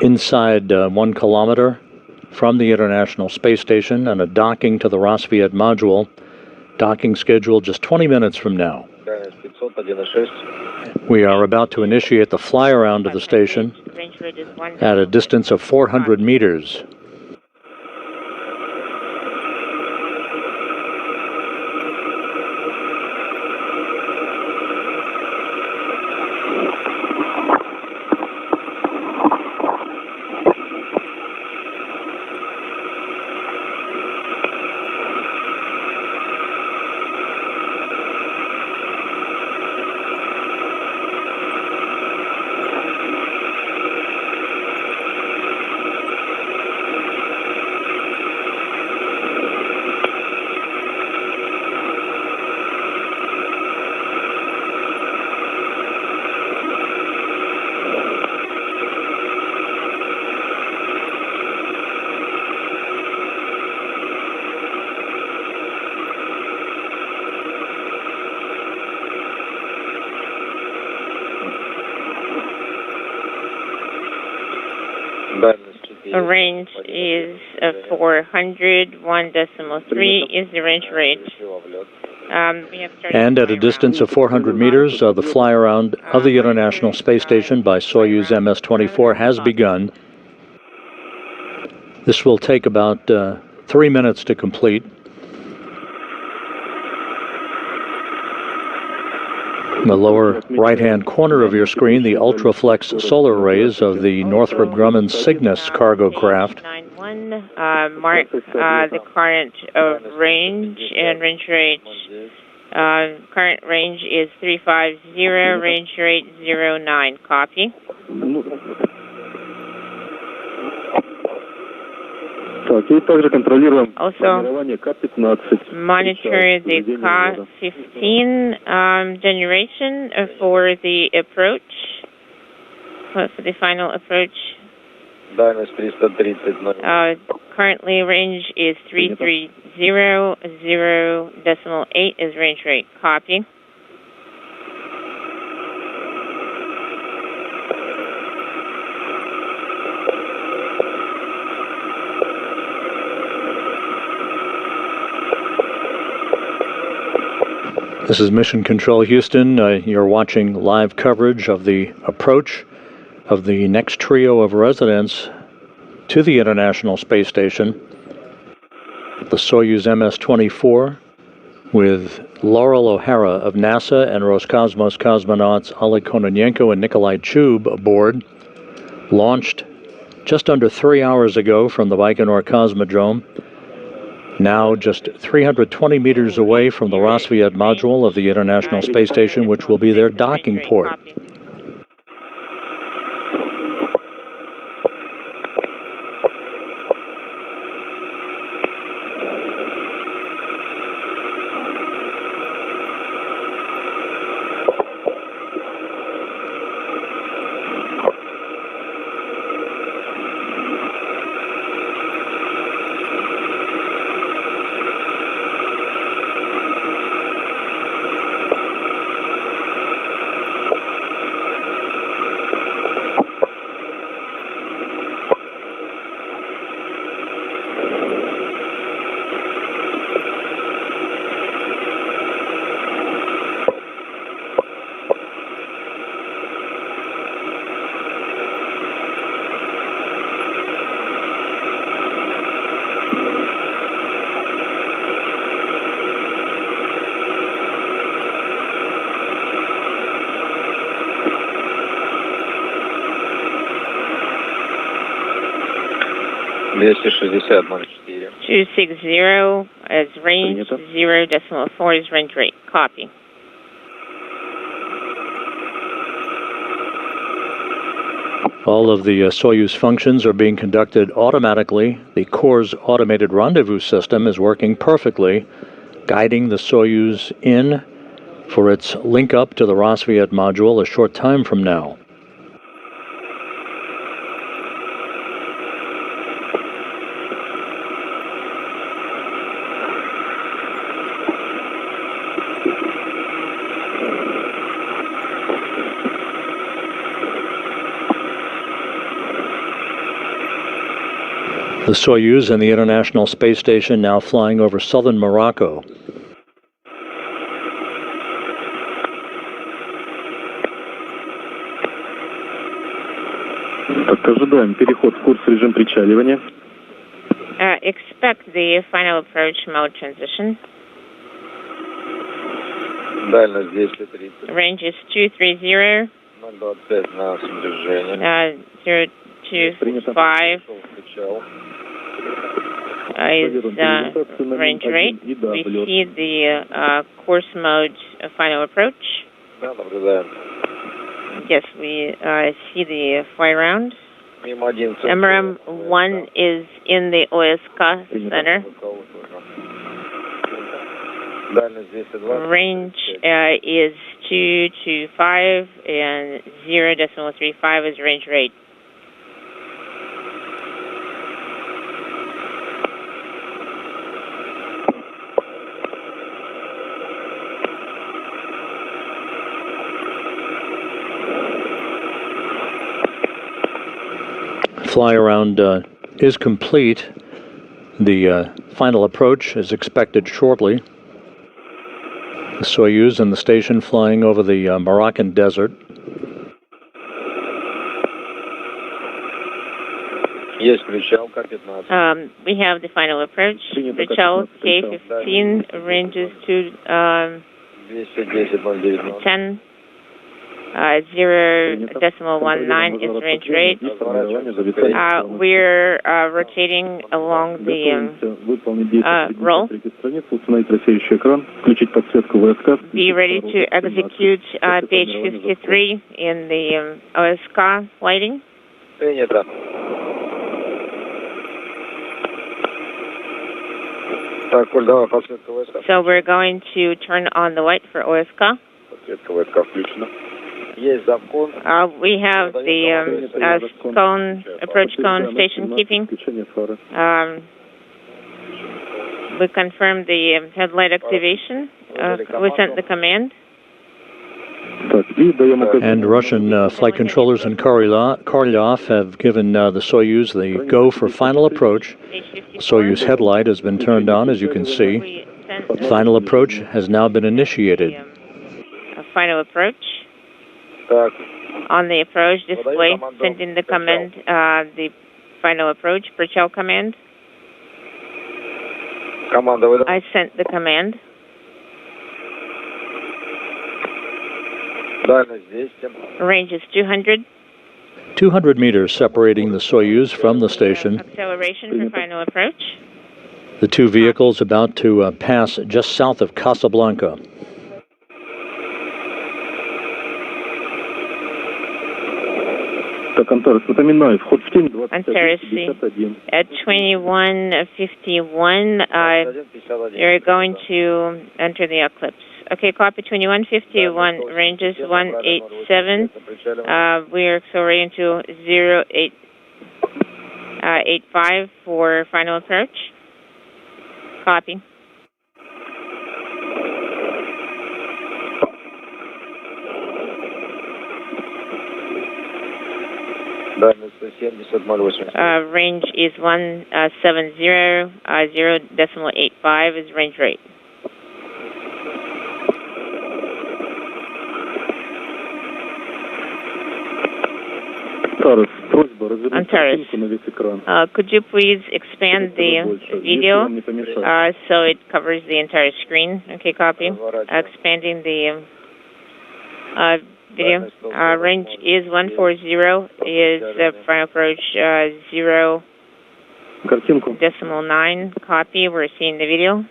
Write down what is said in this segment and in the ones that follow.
inside 1 kilometer from the International Space Station and a docking to the Roscosmos module. Docking scheduled just 20 minutes from now. We are about to initiate the fly-around of the station at a distance of 400 meters. The range is 400, 1.3 is the range rate. And at a distance of 400 meters, the fly-around of the International Space Station by Soyuz MS-24 has begun. This will take about 3 minutes to complete. In the lower right-hand corner of your screen, the ultraflex solar arrays of the Northrop Grumman Cygnus cargo craft. Mark the current of range and range rate. Current range is 350, range rate 09. Copy. Also, monitor the Ka-15 generation for the approach, for the final approach. Currently, range is 330, 0.8 is range rate. Copy. This is Mission Control Houston. You're watching live coverage of the approach of the next trio of residents to the International Space Station. The Soyuz MS-24 with Loral O'Hara of NASA and Roscosmos cosmonauts Oleg Kononenko and Nikolai Chub aboard, launched just under 3 hours ago from the Baikonur Cosmodrome. Now just 320 meters away from the Roscosmos module of the International Space Station, which will be their docking port. Two 260 as range, 0.4 is range rate. Copy. All of the Soyuz functions are being conducted automatically. The core's automated rendezvous system is working perfectly, guiding the Soyuz in for its link up to the Roscosmos module a short time from now. The Soyuz and the International Space Station now flying over southern Morocco. Ожидаем переход в курс режим причаливания. Expect the final approach mode transition. Дальность 230. Range is 230. 025 на снижение. 025 is range rate. We see the course mode final approach. Да, наблюдаем. Yes, we see the fly round. MRM-1 is in the OSK center. Range is 225 and 0.35 is range rate. Fly around is complete. The final approach is expected shortly. The Soyuz and the station flying over the Moroccan desert. Есть причал К-15. We have the final approach. Причал K-15 ranges to 210 10. 0.19 is range rate. We're rotating along the roll. Be ready to execute page 53 in the OSK lighting. Принято. Так, Коль, давай, подсветка ВСК. So we're going to turn on the light for OSK. Подсветка ВСК включена. Есть завкон. We have the cone, approach cone station keeping. We confirmed the headlight activation. We sent the command. And Russian flight controllers in Korolyov have given the Soyuz the go for final approach. The Soyuz headlight has been turned on, as you can see. Final approach has now been initiated. Final approach. On the approach display, sending the command, the final approach, Причал command. I sent the command. Range is 200. 200 meters separating the Soyuz from the station. Acceleration for final approach. The two vehicles about to pass just south of Casablanca. Antares, напоминаю, вход в тень 21:51. At 21:51, you're going to enter the eclipse. Okay, copy 21:51, ranges 187. We're accelerating to 0.85 for final approach. Copy. Range is 170, 0.85 is range rate. Antares, could you please expand the video so it covers the entire screen? Okay, copy. Expanding the video. Range is 140, is final approach 0.9. Copy. We're seeing the video.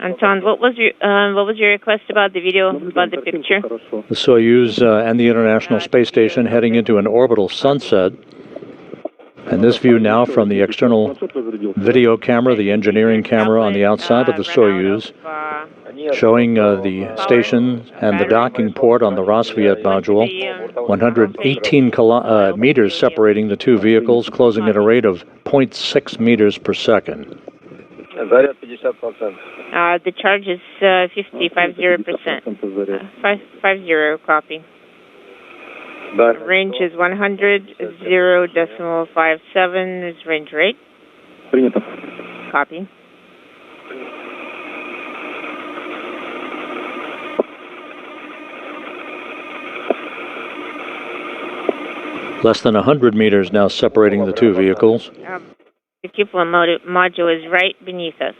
Anton, what was your request about the video, about the picture? The Soyuz and the International Space Station heading into an orbital sunset. And this view now from the external video camera, the engineering camera on the outside of the Soyuz, showing the station and the docking port on the Rosviet module, 118 meters separating the two vehicles, closing at a rate of 0.6 meters per second. The charge is 50%. 50, copy. Range is 100, 0.57 is range rate. Принято. Copy. Less than 100 meters now separating the two vehicles. The cupola module is right beneath us.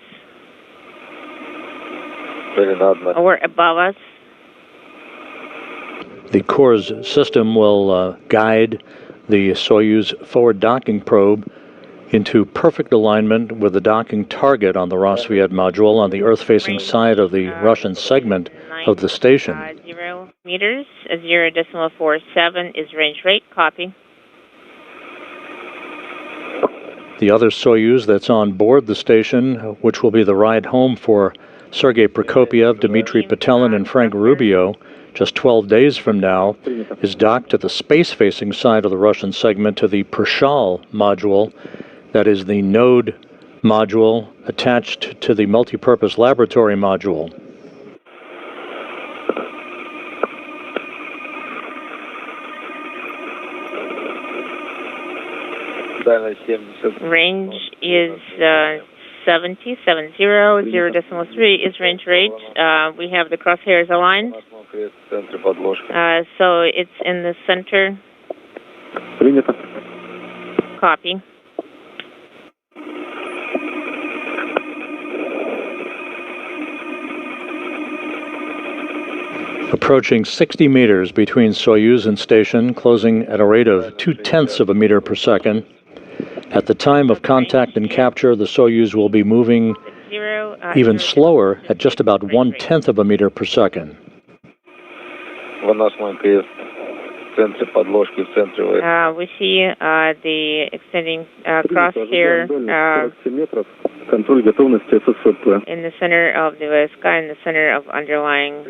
Or above us. The core's system will guide the Soyuz forward docking probe into perfect alignment with the docking target on the Rosviet module on the Earth-facing side of the Russian segment of the station. 0 meters, 0.47 is range rate. Copy. The other Soyuz that's on board the station, which will be the ride home for Sergei Prokopiev, Dmitry Petelin, and Frank Rubio, just 12 days from now, is docked at the space-facing side of the Russian segment to the Prishal module, that is the node module attached to the multipurpose laboratory module. Range is 70, 0.3 is range rate. We have the crosshairs aligned. So it's in the center. Принято. Copy. Approaching 60 meters between Soyuz and station, closing at a rate of 0.2 of a meter per second. At the time of contact and capture, the Soyuz will be moving even slower at just about 1/10 of a meter per second. We see the extending crosshair in the center of the VSK, in the center of underlying.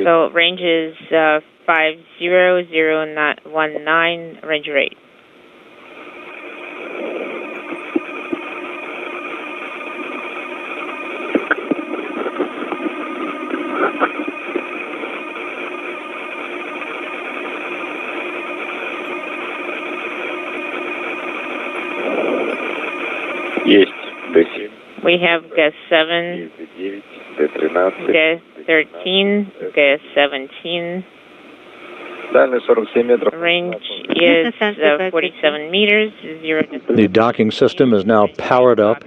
So range is 50,019 range rate. We have gas-7, gas-13, gas-17. Range is 47 meters, 0. The docking system is now powered up.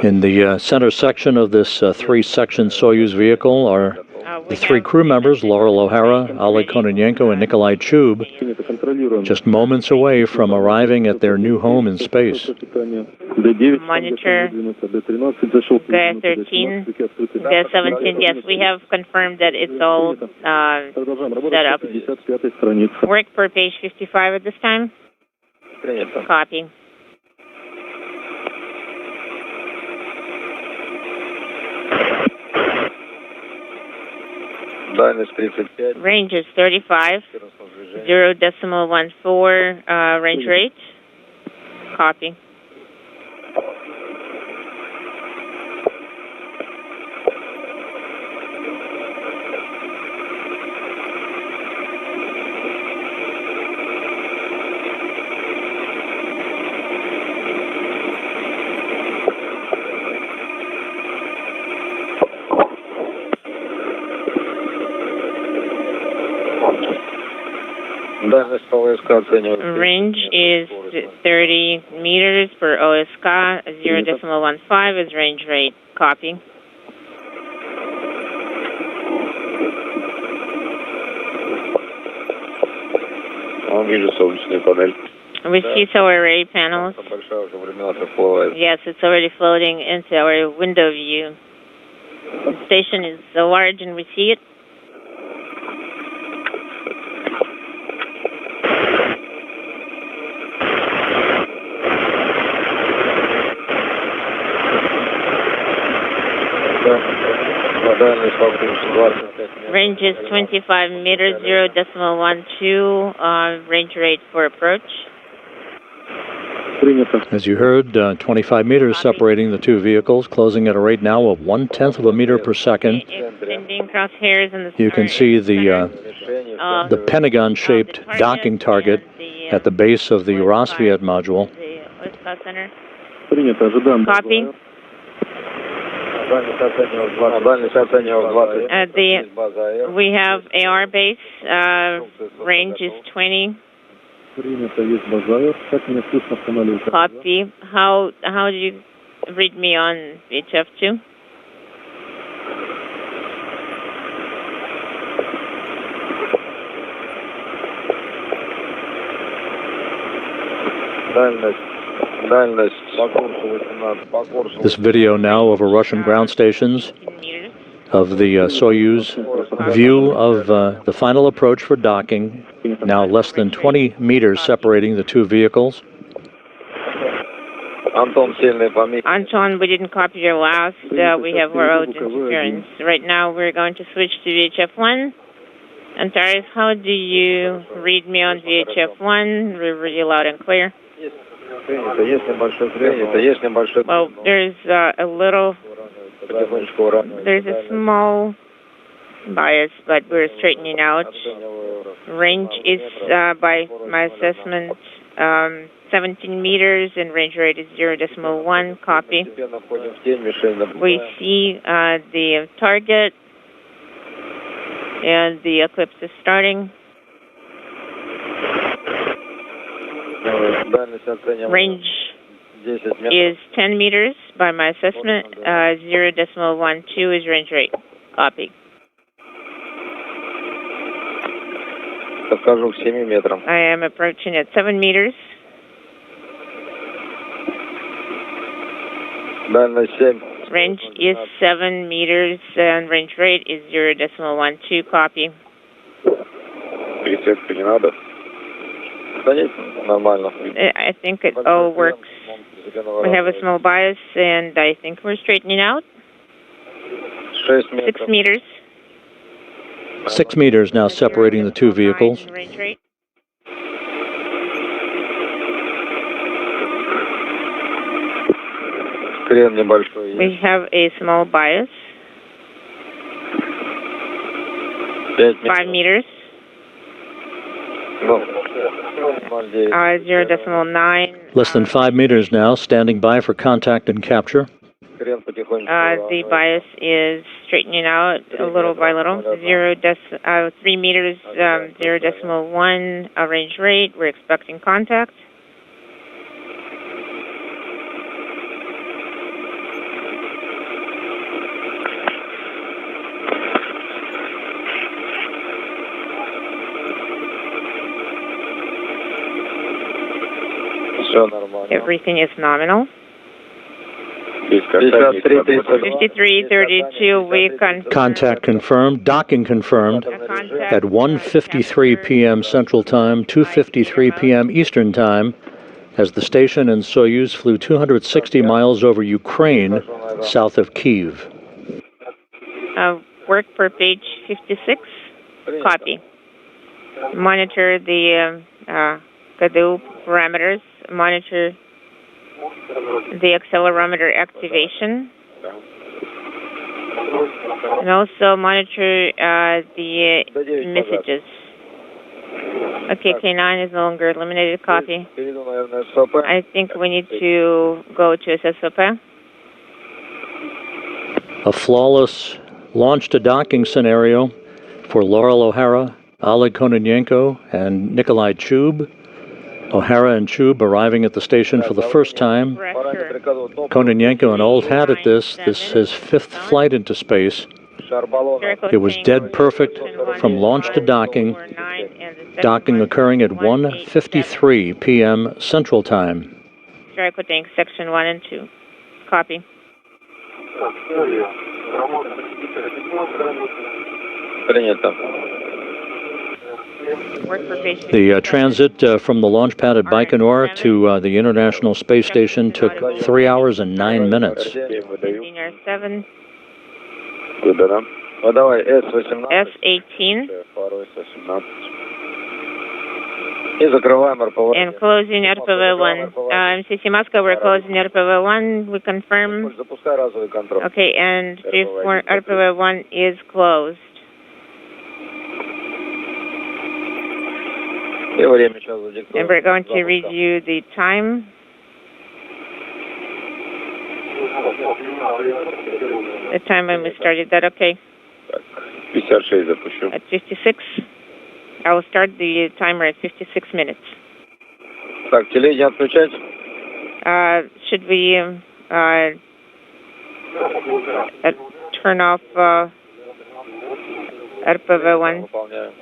In the center section of this three-section Soyuz vehicle are the three crew members, Loral O'Hara, Oleg Kononenko, and Nikolai Chub, just moments away from arriving at their new home in space. Monitor gas-13, gas-17, yes, we have confirmed that it's all set up. Work per page 55 at this time. Copy. Range is 35, 0.14 range rate. Copy. Range is 30 meters per OSK, 0.15 is range rate. Copy. We see solar array panels. Yes, it's already floating into our window view. The station is so large and we see it. Range is 25 meters, 0.12, range rate for approach. Принято. As you heard, 25 meters separating the two vehicles, closing at a rate now of 1/10 of a meter per second. Extending crosshairs in the You can see the pentagon-shaped docking target at the base of the Rosviet module. Принято. Ожидаем. Copy. We have AR base. Range is 20. Принято. Есть база. Как меня слышно в канале? Copy. How do you read me on VHF2? This video now over Russian ground stations of the Soyuz view of the final approach for docking, now less than 20 meters separating the two vehicles. Anton, we didn't copy your last. We have road interference. Right now we're going to switch to VHF1. Antares, how do you read me on VHF1? We're really loud and clear. Well, there's there's a small bias, but we're straightening out. Range is, by my assessment, 17 meters, and range rate is 0.1. Copy. We see the target, and the eclipse is starting. Range is 10 meters by my assessment. 0.12 is range rate. Copy. I am approaching at 7 meters. Range is 7 meters and range rate is 0.12. Copy. I think it all works. We have a small bias, and I think we're straightening out. 6 meters. 6 meters now separating the two vehicles. Range rate. We have a small bias. 5 meters. 0.9. Less than 5 meters now, standing by for contact and capture. The bias is straightening out little by little. 3 meters, 0.1 range rate. We're expecting contact. Everything is nominal. 5332, we confirm. Contact confirmed, docking confirmed at 1:53 p.m. Central Time, 2:53 p.m. Eastern Time, as the station and Soyuz flew 260 miles over Ukraine, south of Kyiv. Work per page 56. Copy. Monitor the KDU parameters. Monitor the accelerometer activation, and also monitor the messages. Okay, K9 is no longer eliminated. Copy. I think we need to go to SSOP. A flawless launch to docking scenario for Loral O'Hara, Oleg Kononenko, and Nikolai Chub. O'Hara and Chub arriving at the station for the first time. Kononenko, an old hat at this. This is his 5th flight into space. It was dead perfect from launch to docking. Docking occurring at 1:53 p.m. Central Time. Spherical tank, section 1 and 2. Copy. The transit from the launch pad at Baikonur to the International Space Station took 3 hours and 9 minutes. S7. S18. И закрываем РПВ. And closing RPV-1. MCC Moscow, we're closing RPV-1. We confirm. Запускай разовый контроль. Okay, and RPV-1 is closed. И время сейчас задиктуем. And we're going to review the time. The time when we started that, okay. Так, 56 запущу. At 56. I will start the timer at 56 minutes. Так, телевидение отключать. Should we turn off RPV-1? Выполняем.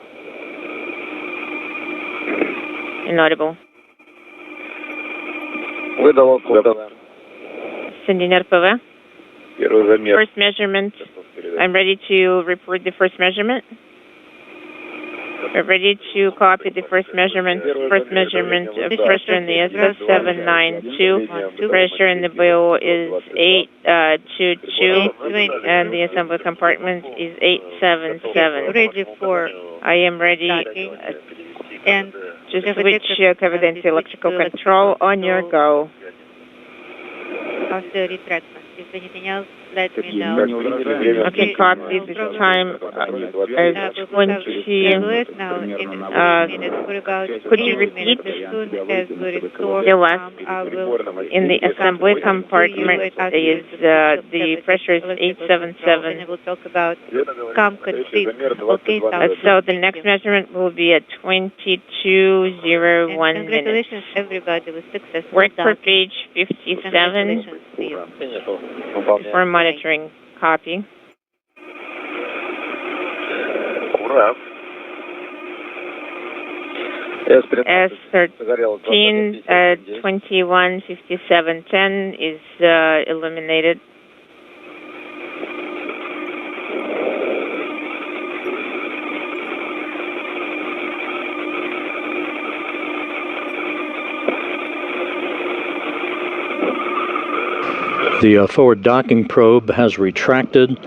Inaudible. Выдал код. Sending RPV. Первый замер. First measurement. I'm ready to report the first measurement. We're ready to copy the first measurement. First measurement of pressure in the SS792. Pressure in the BO is 822, and the assembly compartment is 877. Ready for I am ready and to switch confidential electrical control on your go. after retractment. If anything else, let me know. Okay, copy the time as 20. Now, in minutes, for about Could you repeat as soon as we restore the last I will in the assembly compartment is the pressure is 877. and we'll talk about CAM config. Okay, So the next measurement will be at 22:01 minutes. Congratulations, everybody, with success. Work for page 57 Congratulations to you. for monitoring. Copy. Ура. S13 215710 is illuminated. The forward docking probe has retracted,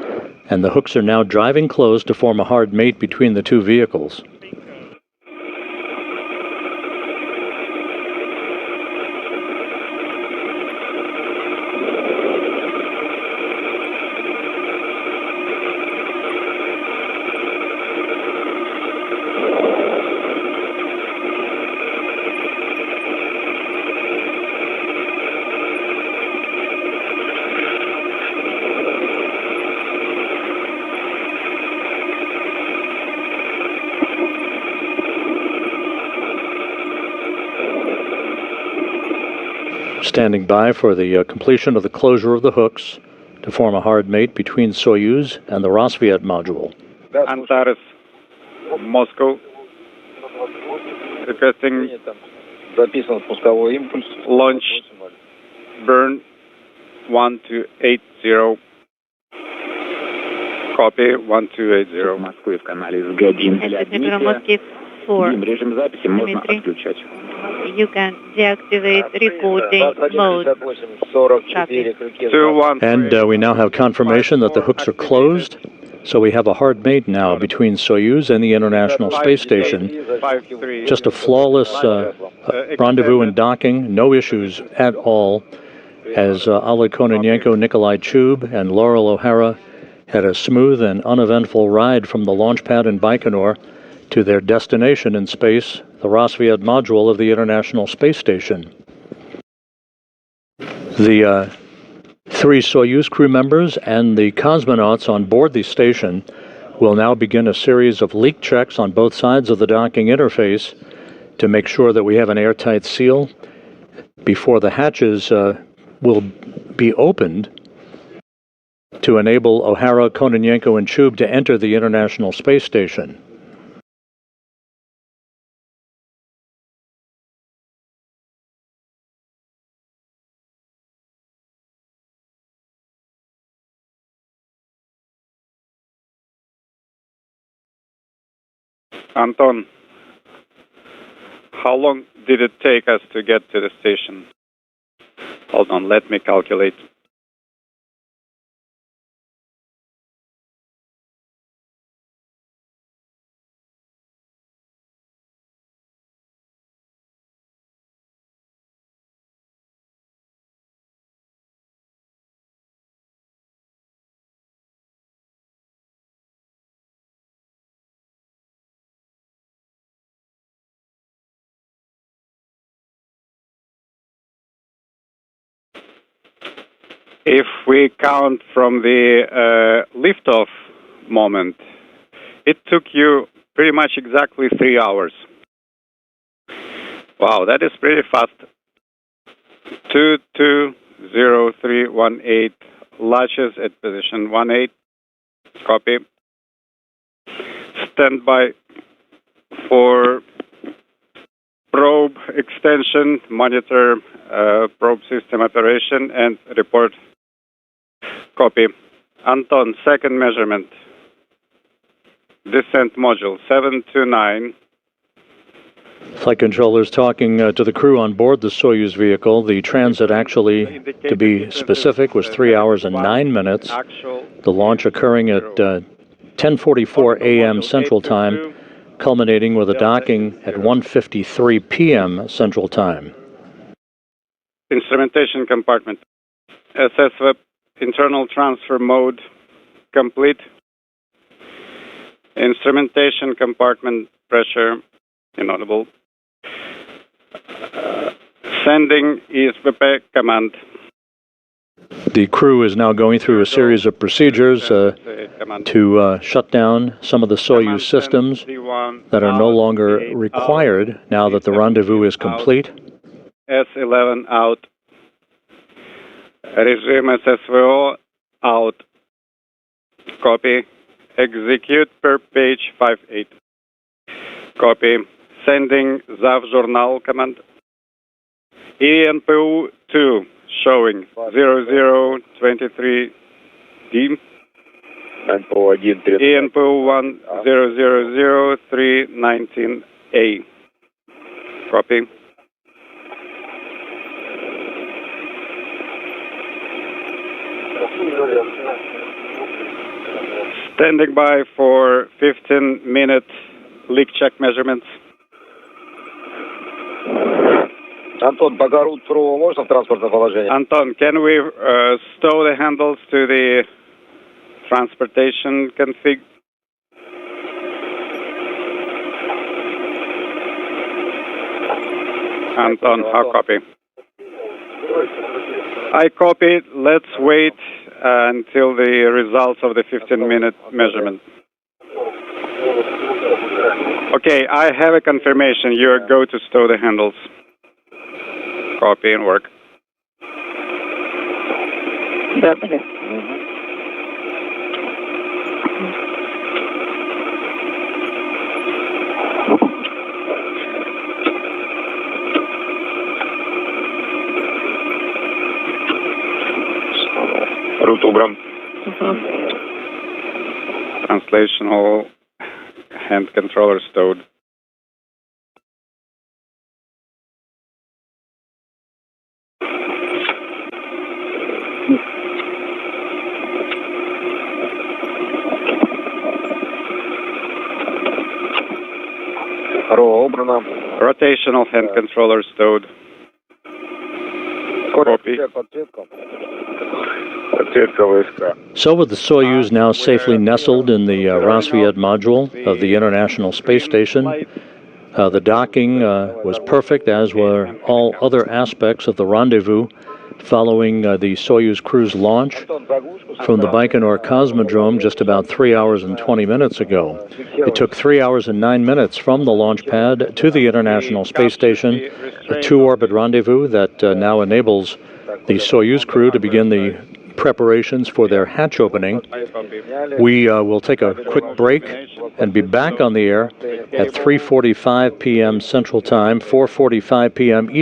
and the hooks are now driving close to form a hard mate between the two vehicles. Standing by for the completion of the closure of the hooks to form a hard mate between Soyuz and the Rosviet module. Antares, Moscow, requesting Записан спусковой импульс. launch burn 1280. Copy 1280. Москвы в канале СГ-1 для And Technical Moscow 4. режим записи можно Дмитрий. отключать. You can deactivate recording mode. 44 крюки. 213. And we now have confirmation that the hooks are closed, so we have a hard mate now between Soyuz and the International Space Station. 53. Just a flawless rendezvous and docking, no issues at all, as Oleg Kononenko, Nikolai, Chub, and Loral O'Hara had a smooth and uneventful ride from the launch pad in Baikonur to their destination in space, the Rosviet module of the International Space Station. The three Soyuz crew members and the cosmonauts on board the station will now begin a series of leak checks on both sides of the docking interface to make sure that we have an airtight seal before the hatches will be opened to enable O'Hara, Kononenko, and Chub to enter the International Space Station. Anton, how long did it take us to get to the station? Hold on, let me calculate. If we count from the liftoff moment, it took you pretty much exactly 3 hours. Wow, that is pretty fast. 220318, latches at position 18. Copy. Stand by for probe extension, monitor probe system operation, and report. Copy. Anton, second measurement. Descent module 729. Flight controllers talking to the crew on board the Soyuz vehicle. The transit actually, to be specific, was 3 hours and 9 minutes. The launch occurring at 10:44 a.m. Central Time, culminating with a docking at 1:53 p.m. Central Time. Instrumentation compartment. SSV internal transfer mode complete. Instrumentation compartment pressure inaudible. Sending ESVP command. The crew is now going through a series of procedures to shut down some of the Soyuz systems that are no longer required now that the rendezvous is complete. S11 out. Regime SSVO out. Copy. Execute per page 58. Copy. Sending ZAV journal command. ENPU 2 showing 0023D. ENPU 1 000319A. Copy. Standing by for 15-minute leak check measurements. Антон, по гору второго можно в транспортное положение? Anton, can we stow the handles to the transportation config? Anton, how copy? I copy. Let's wait until the results of the 15-minute measurement. Okay, I have a confirmation. You go to stow the handles. Copy and work. Рут убран. Translational hand controller stowed. Ро убрана. Rotational hand controller stowed. Copy. So with the Soyuz now safely nestled in the Rosviet module of the International Space Station, the docking was perfect, as were all other aspects of the rendezvous following the Soyuz crew's launch from the Baikonur Cosmodrome just about 3 hours and 20 minutes ago. It took 3 hours and 9 minutes from the launch pad to the International Space Station, a 2-orbit rendezvous that now enables the Soyuz crew to begin the preparations for their hatch opening. We will take a quick break and be back on the air at 3:45 p.m. Central Time, 4:45 p.m. Eastern